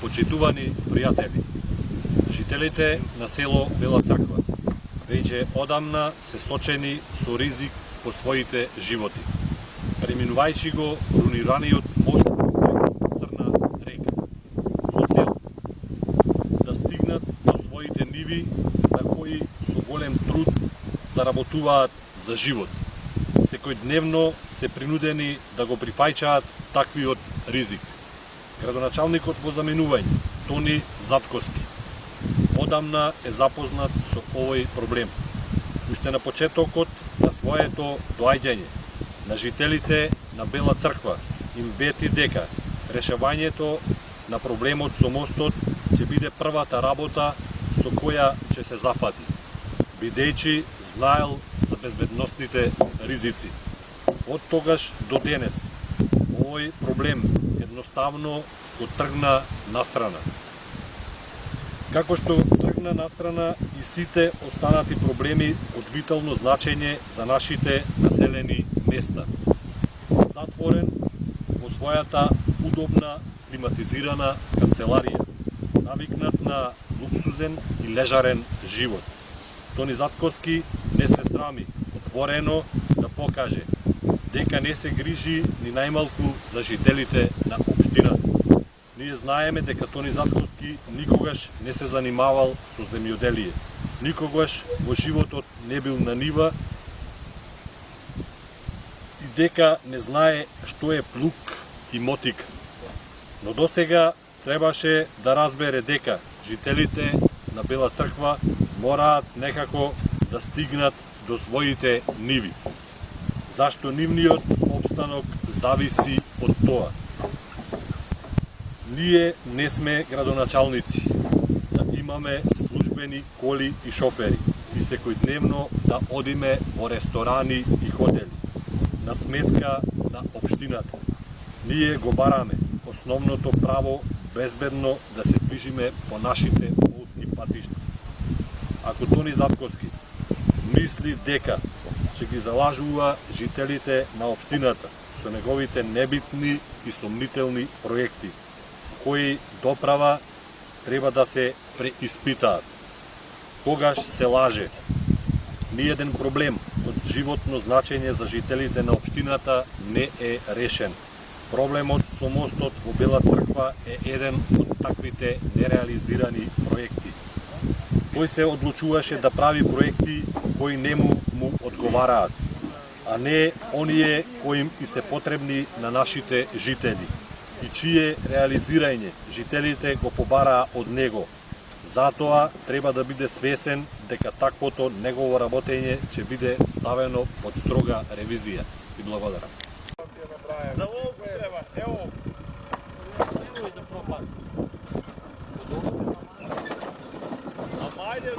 Почитувани пријатели, жителите на село Бела Црква веќе одамна се сочени со ризик по своите животи, преминувајќи го рунираниот мост преку Црна река, со цел да стигнат до своите ниви на кои со голем труд заработуваат за живот. Секојдневно се принудени да го прифаќаат таквиот ризик. Градоначалникот во заменување, Тони Затковски, одамна е запознат со овој проблем. Уште на почетокот на своето доаѓање на жителите на Бела Црква им вети дека решавањето на проблемот со мостот ќе биде првата работа со која ќе се зафати, бидејќи знаел за безбедносните ризици. Од тогаш до денес овој проблем едноставно го тргна настрана. Како што тргна настрана и сите останати проблеми од витално значење за нашите населени места. Затворен во својата удобна климатизирана канцеларија, навикнат на луксузен и лежарен живот. Тони Затковски не се срами отворено да покаже дека не се грижи ни најмалку за жителите на општината. Ние знаеме дека Тони Затковски никогаш не се занимавал со земјоделие, никогаш во животот не бил на нива и дека не знае што е плуг и мотик. Но досега требаше да разбере дека жителите на Бела Црква мораат некако да стигнат до своите ниви. Зашто нивниот опстанок зависи од тоа. Ние не сме градоначалници, да имаме службени коли и шофери и секојдневно да одиме во ресторани и хотели, на сметка на општината. Ние го бараме основното право безбедно да се движиме по нашите полски патишта. Ако Тони Затковски мисли дека ќе ги залажува жителите на општината со неговите небитни и сомнителни проекти, кои доправа треба да се преиспитаат. Тогаш се лаже. Ниеден проблем од животно значење за жителите на општината не е решен. Проблемот со мостот во Бела Црква е еден од таквите нереализирани проекти. Тој се одлучуваше да прави проекти кои не му одговараат, а не оние кои им и се потребни на нашите жители и чие реализирање жителите го побараа од него. Затоа треба да биде свесен дека таквото негово работење ќе биде ставено под строга ревизија. И благодарам. За ловку треба, ево. Немој да пропади. Ама ајде,